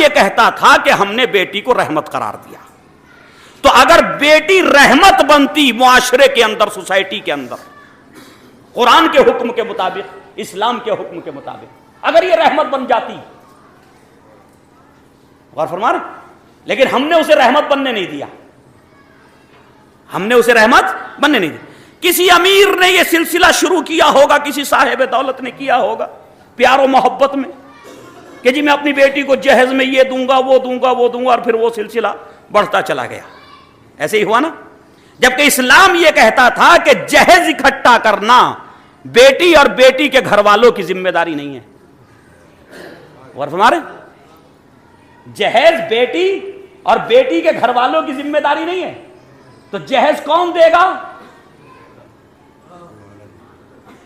یہ کہتا تھا کہ ہم نے بیٹی کو رحمت قرار دیا، تو اگر بیٹی رحمت بنتی معاشرے کے اندر، سوسائٹی کے اندر، قرآن کے حکم کے مطابق، اسلام کے حکم کے مطابق اگر یہ رحمت بن جاتی، غور فرما رہے، لیکن ہم نے اسے رحمت بننے نہیں دیا، ہم نے اسے رحمت بننے نہیں دی۔ کسی امیر نے یہ سلسلہ شروع کیا ہوگا، کسی صاحب دولت نے کیا ہوگا پیار و محبت میں کہ جی میں اپنی بیٹی کو جہیز میں یہ دوں گا، وہ دوں گا، وہ دوں گا، اور پھر وہ سلسلہ بڑھتا چلا گیا۔ ایسے ہی ہوا نا، جبکہ اسلام یہ کہتا تھا کہ جہیز اکٹھا کرنا بیٹی اور بیٹی کے گھر والوں کی ذمہ داری نہیں ہے۔ غور فرما رہے، جہیز بیٹی اور بیٹی کے گھر والوں کی ذمہ داری نہیں ہے، تو جہیز کون دے گا؟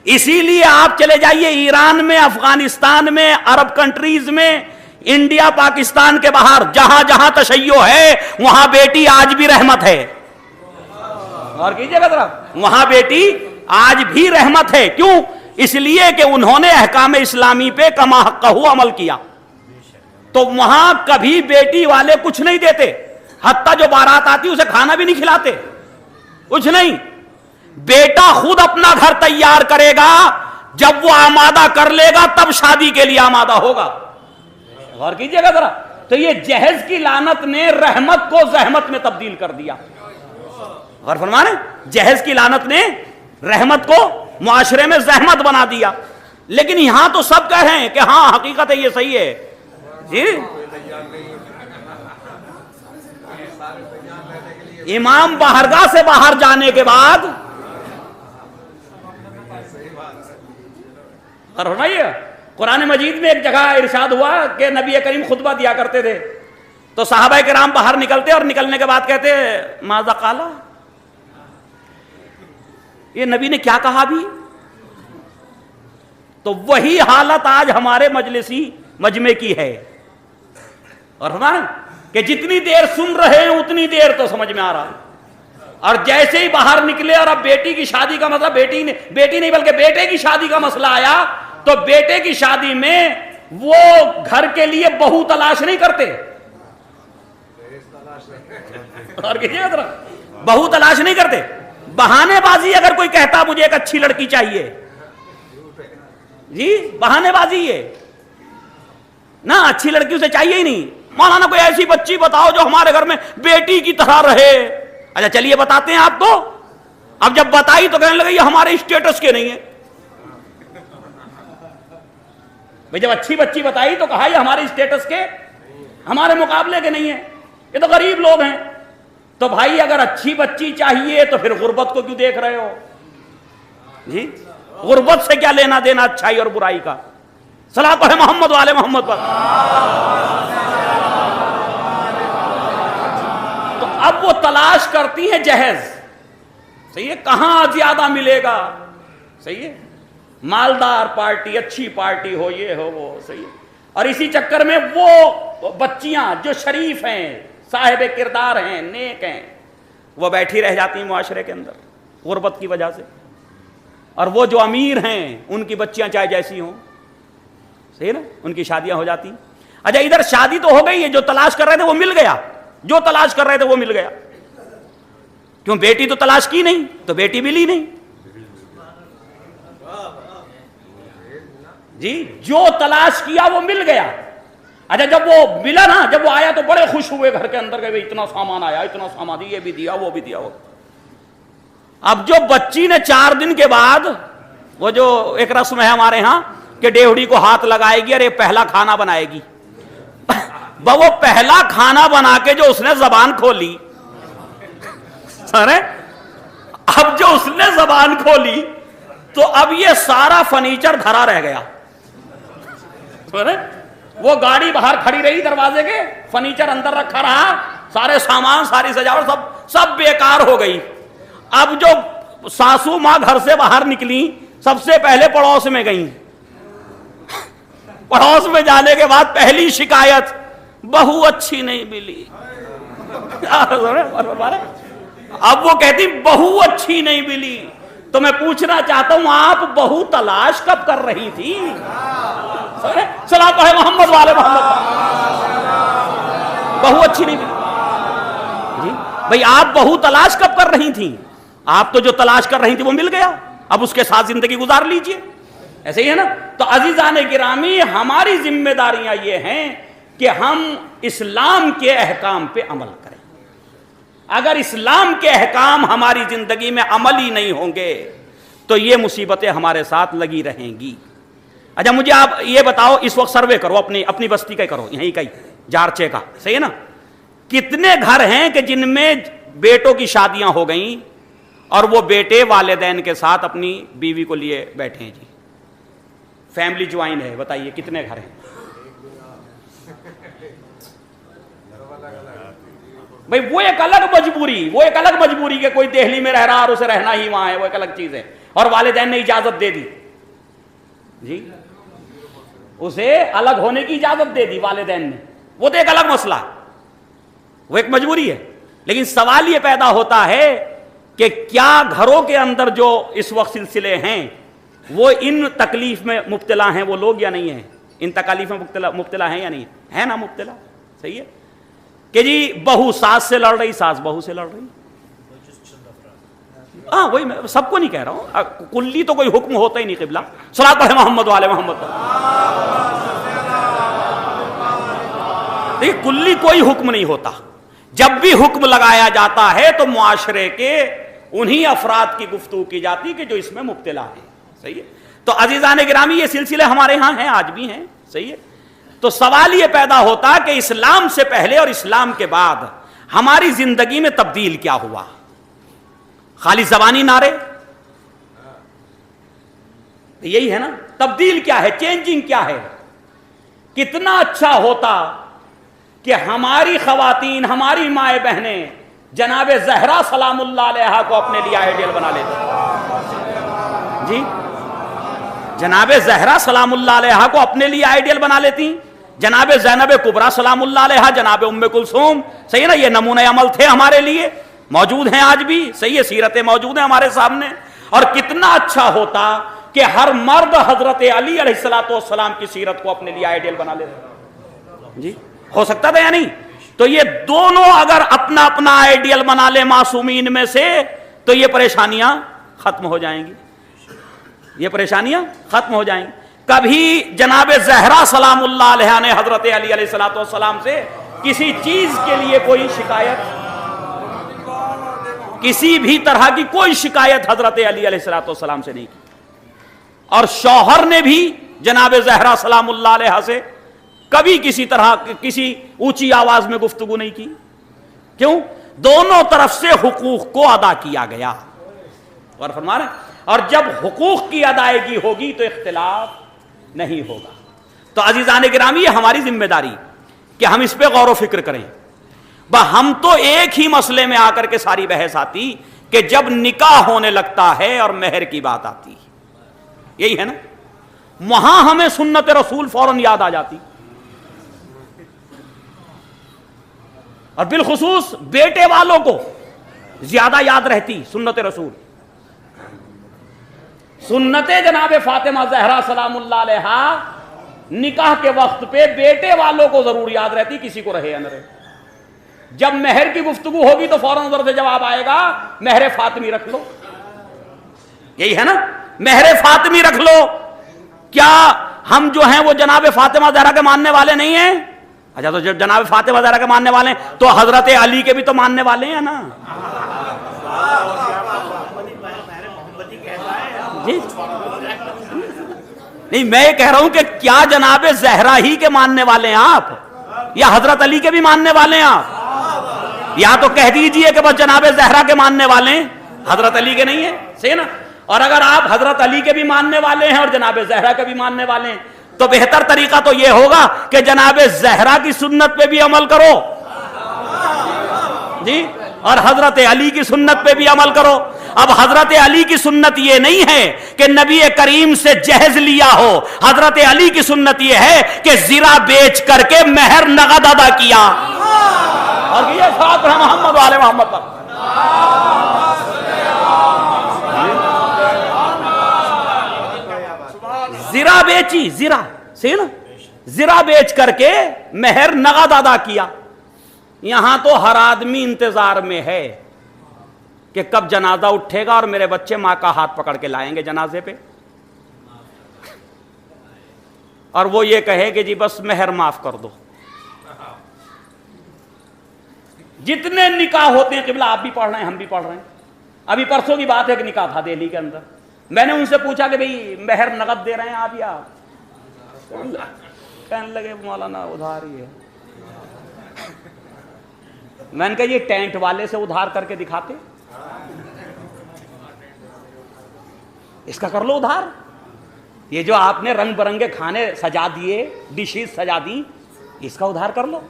اسی لیے آپ چلے جائیے ایران میں، افغانستان میں، عرب کنٹریز میں، انڈیا پاکستان کے باہر، جہاں جہاں تشیع ہے وہاں بیٹی آج بھی رحمت ہے۔ اور کیجئے گا ذرا، وہاں بیٹی آج بھی رحمت ہے۔ کیوں؟ اس لیے کہ انہوں نے احکام اسلامی پہ کما حقہ عمل کیا، تو وہاں کبھی بیٹی والے کچھ نہیں دیتے، حتیٰ جو بارات آتی اسے کھانا بھی نہیں کھلاتے، کچھ نہیں۔ بیٹا خود اپنا گھر تیار کرے گا، جب وہ آمادہ کر لے گا تب شادی کے لیے آمادہ ہوگا۔ غور کیجئے گا ذرا، تو یہ جہیز کی لعنت نے رحمت کو زحمت میں تبدیل کر دیا۔ غور فرما رہے، جہیز کی لعنت نے رحمت کو معاشرے میں زحمت بنا دیا۔ لیکن یہاں تو سب کہہ رہے ہیں کہ ہاں حقیقت ہے، یہ صحیح ہے جی۔ امام بارگاہ سے باہر جانے کے بعد قرآن مجید میں ایک جگہ ارشاد ہوا کہ نبی کریم خطبہ دیا کرتے تھے، تو صحابہ کرام باہر نکلتے اور نکلنے کے بعد کہتے ماذا قالا، یہ نبی نے کیا کہا بھی؟ تو وہی حالت آج ہمارے مجمع کی ہے، اور ہمارا کہ جتنی دیر سن رہے ہیں اتنی دیر تو سمجھ میں آ رہا، اور جیسے ہی باہر نکلے اور اب بیٹی کی شادی کا مسئلہ، بیٹی نہیں بلکہ بیٹے کی شادی کا مسئلہ آیا، تو بیٹے کی شادی میں وہ گھر کے لیے بہو تلاش نہیں کرتے، اور بہو تلاش نہیں کرتے، بہانے بازی اگر کوئی کہتا مجھے ایک اچھی لڑکی چاہیے، جی بہانے بازی ہے نا، اچھی لڑکی اسے چاہیے ہی نہیں، مولانا کوئی ایسی بچی بتاؤ جو ہمارے گھر میں بیٹی کی طرح رہے۔ اچھا چلیے بتاتے ہیں آپ کو، اب جب بتائی تو کہنے لگے یہ ہمارے اسٹیٹس کے نہیں ہے۔ بھئی جب اچھی بچی بتائی تو کہا یہ ہمارے اسٹیٹس کے، ہمارے مقابلے کے نہیں ہے، یہ تو غریب لوگ ہیں۔ تو بھائی اگر اچھی بچی چاہیے تو پھر غربت کو کیوں دیکھ رہے ہو جی؟ غربت سے کیا لینا دینا اچھائی اور برائی کا؟ صلاۃ پڑھے محمد والے محمد پر۔ تو اب وہ تلاش کرتی ہیں جہیز، صحیح ہے، کہاں زیادہ ملے گا، صحیح ہے، مالدار پارٹی، اچھی پارٹی ہو، یہ ہو وہ، صحیح ہے، اور اسی چکر میں وہ بچیاں جو شریف ہیں، صاحب کردار ہیں، نیک ہیں، وہ بیٹھی رہ جاتی ہیں معاشرے کے اندر غربت کی وجہ سے، اور وہ جو امیر ہیں ان کی بچیاں چاہے جیسی ہوں، صحیح نا، ان کی شادیاں ہو جاتی ہیں۔ اچھا ادھر شادی تو ہو گئی ہے، جو تلاش کر رہے تھے وہ مل گیا، جو تلاش کر رہے تھے وہ مل گیا، کیوں؟ بیٹی تو تلاش کی نہیں تو بیٹی ملی نہیں جی، جو تلاش کیا وہ مل گیا۔ اچھا جب وہ ملا نا، جب وہ آیا تو بڑے خوش ہوئے گھر کے اندر، کہ اتنا سامان آیا، اتنا سامان، یہ بھی دیا وہ بھی دیا۔ اب جو بچی نے 4 دن کے بعد، وہ جو ایک رسم ہے ہمارے ہاں کہ ڈیوڑی کو ہاتھ لگائے گی اور یہ پہلا کھانا بنائے گی، وہ پہلا کھانا بنا کے جو اس نے زبان کھولی، اب جو اس نے زبان کھولی تو اب یہ سارا فرنیچر دھرا رہ گیا۔ وہ گاڑی باہر کھڑی رہی دروازے کے، فرنیچر اندر رکھا رہا، سارے سامان، ساری سجاوٹ سب بیکار ہو گئی۔ اب جو ساسو ماں گھر سے باہر نکلی، سب سے پہلے پڑوس میں گئیں، پڑوس میں جانے کے بعد پہلی شکایت، بہو اچھی نہیں ملی۔ اب وہ کہتی بہو اچھی نہیں ملی، تو میں پوچھنا چاہتا ہوں آپ بہو تلاش کب کر رہی تھی؟ صلاۃ پڑھے محمد والے محمد۔ बहू अच्छी नहीं मिली जी। भाई आप बहू तलाश कब कर रही थी? आप तो जो तलाश कर रही थी वो मिल गया, अब उसके साथ जिंदगी गुजार लीजिए, ऐसे ही है ना। तो अजीजान गिरामी, हमारी जिम्मेदारियां ये हैं कि हम इस्लाम के अहकाम पे अमल करें। अगर इस्लाम के अहकाम हमारी जिंदगी में अमल ही नहीं होंगे तो ये मुसीबतें हमारे साथ लगी रहेंगी। अच्छा मुझे आप ये बताओ, इस वक्त सर्वे करो, अपनी बस्ती का करो, यहीं का ही जारचे का, सही है ना। कितने घर हैं कि जिनमें बेटों की शादियां हो गई और वो बेटे वालिदैन के साथ अपनी बीवी को लिए बैठे हैं जी, फैमिली ज्वाइन है, बताइए कितने घर हैं? भाई वो एक अलग मजबूरी के कोई दिल्ली में रह रहा और उसे रहना ही वहां है, वो एक अलग चीज है, और वालिदैन ने इजाजत दे दी जी, उसे अलग होने की इजाजत दे दी वालिदैन ने, वो तो एक अलग मसला है, वो एक मजबूरी है। लेकिन सवाल ये पैदा होता है कि क्या घरों के अंदर जो इस वक्त सिलसिले हैं वो इन तकलीफ में मुब्तला हैं वो लोग या नहीं है? इन तकालीफ में मुब्तला हैं या नहीं है? ना मुब्तला, सही है कि जी बहू सास से लड़ रही, सास बहू से लड़ रही। हाँ वही मैं सबको नहीं कह रहा हूं, कुल्ली तो कोई हुक्म होता ही नहीं। क़िबला सलात पढ़े मोहम्मद वाले मोहम्मद। देखिए कुल्ली कोई हुक्म नहीं होता, जब भी हुक्म लगाया जाता है तो मुआशरे के उन्हीं अफराद की गुफ्तगू की जाती कि जो इसमें मुब्तला है, सही है। तो अजीजान गिरामी ये सिलसिले हमारे यहां हैं, आज भी हैं, सही है। तो सवाल ये पैदा होता कि इस्लाम से पहले और इस्लाम के बाद हमारी जिंदगी में तब्दील क्या हुआ? खाली जबानी नारे, यही है ना। तब्दील क्या है, चेंजिंग क्या है? कितना अच्छा होता कि हमारी खवातीन, हमारी माए बहनें जनाबे ज़हरा सलामुल्लाह अलैहा को अपने लिए आइडियल बना लेती जी, जनाबे ज़हरा सलामुल्लाह अलैहा को अपने लिए आइडियल बना लेती, जनाबे ज़ैनब कुबरा सलामुल्लाह अलैहा, जनाबे उम्मे कुलसूम, सही है ना। ये नमूने अमल थे हमारे लिए, मौजूद हैं आज भी, सही है, सीरतें मौजूद हैं हमारे सामने। और कितना अच्छा होता कि हर मर्द हजरत अली अलैहिस्सलाम की सीरत को अपने लिए आइडियल बना लेते जी, हो सकता था या नहीं? तो ये दोनों अगर अपना अपना आइडियल बना ले मासूमीन में से तो ये परेशानियां खत्म हो जाएंगी, ये परेशानियां खत्म हो जाएंगी। कभी जनाबे ज़हरा सलामुल्लाह अलैहा ने हजरत अली अलैहिस्सलाम से किसी चीज के लिए कोई शिकायत, किसी भी तरह की कोई शिकायत हजरत अली अलैहिस्सलाम से नहीं की, और शौहर ने भी जनाबे ज़हरा सलामुल्लाह अलैहा से कभी किसी तरह किसी ऊंची आवाज में गुफ्तगू नहीं की। क्यों? दोनों तरफ से हुकूक को अदा किया गया, और फरमा रहे, और जब हुकूक की अदायगी होगी तो इख्तिलाफ नहीं होगा। तो अजीजान गिरामी ये हमारी जिम्मेदारी कि हम इस पे गौर व फिक्र करें। हम तो एक ही मसले में आकर के सारी बहस आती कि जब निकाह होने लगता है और मेहर की बात आती, यही है ना, वहां हमें सुन्नत रसूल फौरन याद आ जाती, और बिलखुसूस बेटे वालों को ज्यादा याद रहती सुन्नत रसूल। सुन्नते जनाबे फातिमा ज़हरा सलामुल्लाह अलैहा निकाह के वक्त पे बेटे वालों को जरूर याद रहती, किसी को रहे या न रहे। जब मेहर की गुफ्तगू होगी तो फौरन नजर से जवाब आएगा, मेहर फातिमी रख लो, यही है ना, मेहर फातिमी रख लो। क्या हम जो हैं वो जनाबे फातिमा ज़हरा के मानने वाले नहीं हैं? अच्छा, तो जब जनाब फातिमा ज़हरा के मानने वाले हैं तो हजरत अली के भी तो मानने वाले हैं ना जी। नहीं, मैं ये कह रहा हूं कि क्या जनाबे ज़हरा ही के मानने वाले हैं आप, या हजरत अली के भी मानने वाले हैं आप? या तो कह दीजिए कि बस जनाबे ज़हरा के मानने वाले हैं, हजरत अली के नहीं है, सही ना। और अगर आप हजरत अली के भी मानने वाले हैं और जनाबे ज़हरा के भी मानने वाले हैं तो बेहतर तरीका तो यह होगा कि जनाबे ज़हरा की सुन्नत पे भी अमल करो जी, और हजरत अली की सुन्नत पे भी अमल करो। अब हजरत अली की सुन्नत ये नहीं है कि नबी करीम से जहेज लिया हो, हजरत अली की सुन्नत ये है कि जीरा बेच करके मेहर नगद अदा किया, और ये साथ मोहम्मद वाले मोहम्मद पर जीरा बेची, जीरा से ना, जीरा बेच करके मेहर नगद अदा किया। यहां तो हर आदमी इंतजार में है कि कब जनाजा उठेगा और मेरे बच्चे मां का हाथ पकड़ के लाएंगे जनाजे पे, और वो ये कहे कि जी बस मेहर माफ कर दो। जितने निकाह होते हैं किबला, आप भी पढ़ रहे हैं, हम भी पढ़ रहे हैं। अभी परसों की बात है कि निकाह था दिल्ली के अंदर। मैंने उनसे पूछा कि भाई मेहर नगद दे रहे हैं आप या? कहने लगे मौलाना उधार ही है। मैंने कहा ये टेंट वाले से उधार करके दिखाते, इसका कर लो उधार। ये जो आपने रंग बिरंगे खाने सजा दिए, डिशेस सजा दी, इसका उधार कर लो।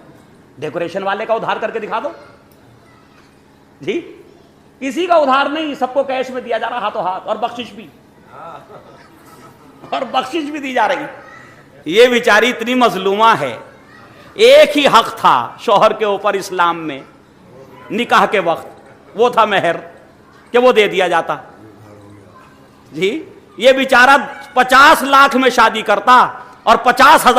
डेकोरेशन वाले का उधार करके दिखा दो जी। किसी का उधार नहीं, सबको कैश में दिया जा रहा हाथों हाथ, और बख्शिश भी दी जा रही। ये बेचारी इतनी मजलूमा है। एक ही हक था शौहर के ऊपर इस्लाम में निकाह के वक्त, वो था मेहर, कि वो दे दिया जाता जी। ये बेचारा 50 लाख में शादी करता और 50,000